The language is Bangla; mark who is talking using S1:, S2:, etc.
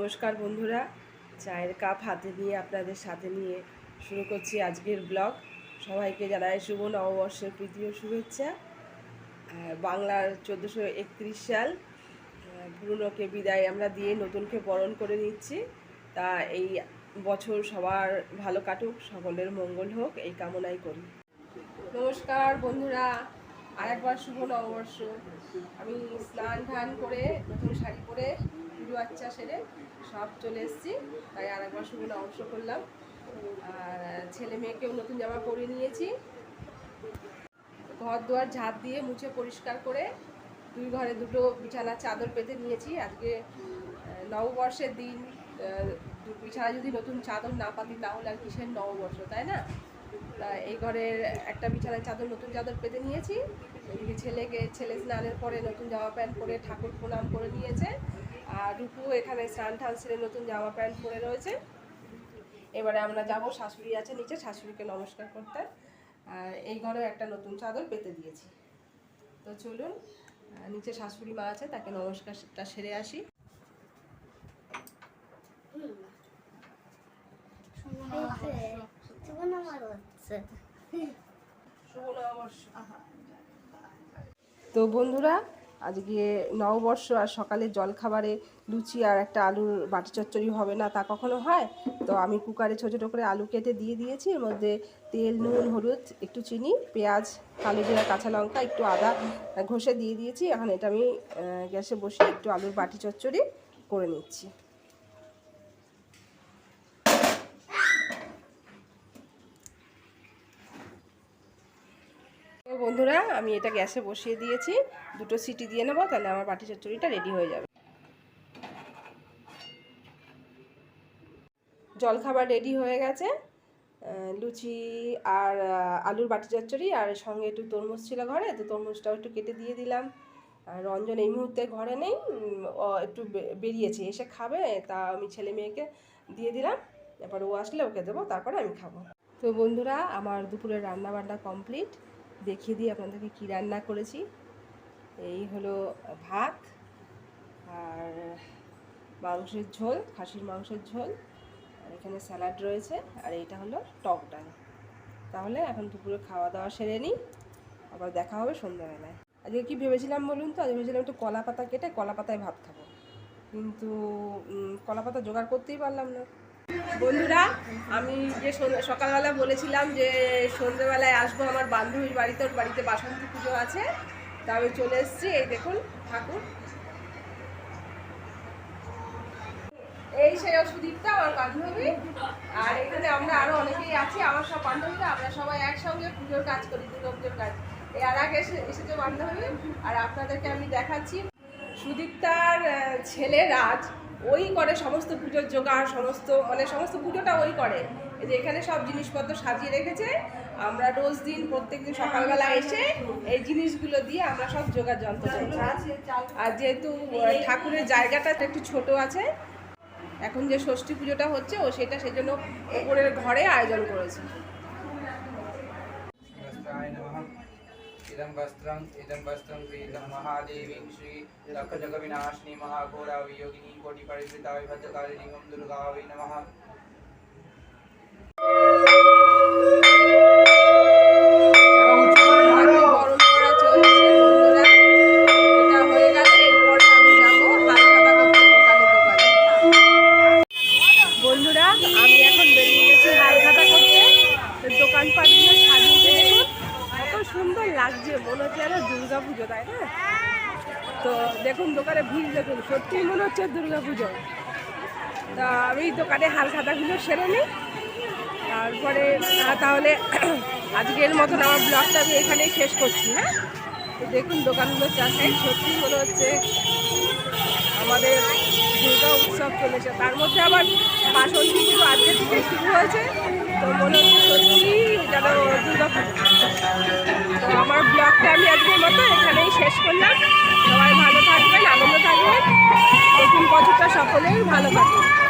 S1: নমস্কার বন্ধুরা, চায়ের কাপ হাতে নিয়ে আপনাদের সাথে নিয়ে শুরু করছি আজকের ব্লগ। সবাইকে জানাই শুভ নববর্ষের প্রীতি ও শুভেচ্ছা। বাংলার 1431 সাল, পুরনোকে বিদায় আমরা দিয়ে নতুনকে বরণ করে নিচ্ছি। তা এই বছর সবার ভালো কাটুক, সকলের মঙ্গল হোক, এই কামনাই করি। নমস্কার বন্ধুরা, আরেকবার শুভ নববর্ষ। আমি স্নান ধান করে নতুন শাড়ি পরে পুজো আচ্চা সেরে সব চলে এসেছি, তাই আরেকবার শুভ নববর্ষ করলাম। আর ছেলে মেয়েকেও নতুন জামা পরিয়ে নিয়েছি। ঘর দুয়ার ঝাঁট দিয়ে মুছে পরিষ্কার করে দুই ঘরে দুটো বিছানার চাদর পেতে নিয়েছি। আজকে নববর্ষের দিন, বিছানা যদি নতুন চাদর না পাতি তাহলে আর কিসের নববর্ষ, তাই না? তা এই ঘরের একটা বিছানার চাদর নতুন চাদর পেতে নিয়েছি। এদিকে ছেলে স্নানের পরে নতুন জামা প্যান্ট পরে ঠাকুর প্রণাম করে নিয়েছে। আর রূপু এখানে স্নান টান সেরে নতুন জামা প্যান্ট পরে রয়েছে। এবারে আমরা যাব, শাশুড়ি আছে নিচে, শাশুড়িকে নমস্কার করতে। আর এই ঘরে একটা নতুন চাদর পেতে দিয়েছি। তো চলুন, নিচে শাশুড়ি মা আছে, তাকে নমস্কারটা সেরে আসি। তো বন্ধুরা, আজকে নববর্ষ আর সকালে জলখাবারে লুচি আর একটা আলুর বাটি চচ্চড়ি হবে না তা কখনো হয়? তো আমি কুকারে ছোটো ছোটো করে আলু কেটে দিয়ে দিয়েছি। এর মধ্যে তেল, নুন, হলুদ, একটু চিনি, পেঁয়াজ, কালো জিরা, কাঁচা লঙ্কা, একটু আদা ঘষে দিয়ে দিয়েছি। এখন এটা আমি গ্যাসে বসিয়ে একটু আলুর বাটি চচ্চড়ি করে নিচ্ছি। বন্ধুরা, আমি এটা গ্যাসে বসিয়ে দিয়েছি, দুটো সিটি দিয়ে নেবো, তাহলে আমার বাটি চচ্চড়িটা রেডি হয়ে যাবে। জলখাবার রেডি হয়ে গেছে, লুচি আর আলুর বাটি চচ্চড়ি, আর সঙ্গে একটু তরমুজ ছিল ঘরে, তো তরমুজটাও একটু কেটে দিয়ে দিলাম। আর রঞ্জন এই মুহূর্তে ঘরে নেই, একটু বেরিয়েছে, এসে খাবে, তা আমি ছেলে মেয়েকে দিয়ে দিলাম। এরপর ও আসলে ওকে দেবো, তারপরে আমি খাবো। তো বন্ধুরা, আমার দুপুরের রান্না বান্না কমপ্লিট। দেখিয়ে দিই আপনাদেরকে কী রান্না করেছি। এই হলো ভাত আর মাংসের ঝোল, খাসির মাংসের ঝোল, আর এখানে স্যালাড রয়েছে, আর এইটা হলো টক ডাল। তাহলে এখন দুপুরে খাওয়া দাওয়া সেরে নিই, আবার দেখা হবে সন্ধ্যাবেলায়। আজকে কী ভেবেছিলাম বলুন তো? আজকে ভেবেছিলাম একটু কলা পাতা কেটে কলা পাতায় ভাত খাবো, কিন্তু কলা পাতা জোগাড় করতেই পারলাম না। বন্ধুরা, আমি যে সকালবেলা বলেছিলাম যে সন্ধ্যেবেলায় আসবো আমার বান্ধবীর বাড়িতে, ওর বাড়িতে বাসন্তী পুজো আছে, তা আমি চলে এসেছি। এই দেখুন ঠাকুর, এই সেই সুদীপটা আমার বান্ধবী, আর এখানে আমরা আরো অনেকেই আছি, আমার সব বান্ধবীরা, আমরা সবাই একসঙ্গে পুজোর কাজ করি, দুর্গা পুজোর কাজ। এই আর আগে এসেছে বান্ধবী, আর আপনাদেরকে আমি দেখাচ্ছি। সুদীপটার ছেলে রাজ ওই করে সমস্ত পুজোর জোগাড়, সমস্ত পুজোটা ওই করে। এই যে এখানে সব জিনিসপত্র সাজিয়ে রেখেছে, আমরা রোজ দিন প্রত্যেকদিন সকালবেলা এসে এই জিনিসগুলো দিয়ে আমরা সব জোগাড় যন্ত্র করি। আর যেহেতু ঠাকুরের জায়গাটা একটু ছোট আছে, এখন যে ষষ্ঠী পুজোটা হচ্ছে ও সেই জন্য উপরের ঘরে আয়োজন করেছে।
S2: इदं वस्त्रं प्रीतं महादेवीं श्री लक्षजगविनाशिनी महाघोरा वियोगिनी कोटिपरिवृता विभद्रकारिणीं दुर्गावै नमः।
S1: বন্ধুরা, আমি এখন বেরিয়ে গেছি হালখাতা করতে। দোকানপাটগুলো সাজিয়েছে দেখুন, কত সুন্দর লাগছে, মনে হচ্ছে যেন দুর্গা পুজো, তাই না? তো দেখুন দোকানে ভিড়, দেখুন সত্যিই মনে হচ্ছে দুর্গা পুজো। তা আমি দোকানে হালখাতাগুলো সেরে নিই, তারপরে তাহলে আজকের মতন আমার ব্লগটা আমি এখানেই শেষ করছি। হ্যাঁ, তো দেখুন দোকানগুলো চাষে সত্যি মনে হচ্ছে আমাদের দুর্গা উৎসব চলেছে, তার মধ্যে আবার বাসন্তী পুজো আজকে থেকে শুরু হয়েছে, তো মনে হচ্ছে সত্যি যেন দুর্গা পুজো। তো আমার ব্লগটা আমি আজকের মতো এখানেই শেষ করলাম। সবাই ভালো থাকবেন, আনন্দ থাকবেন, নতুন বছরটা সকলেই ভালো থাকবেন।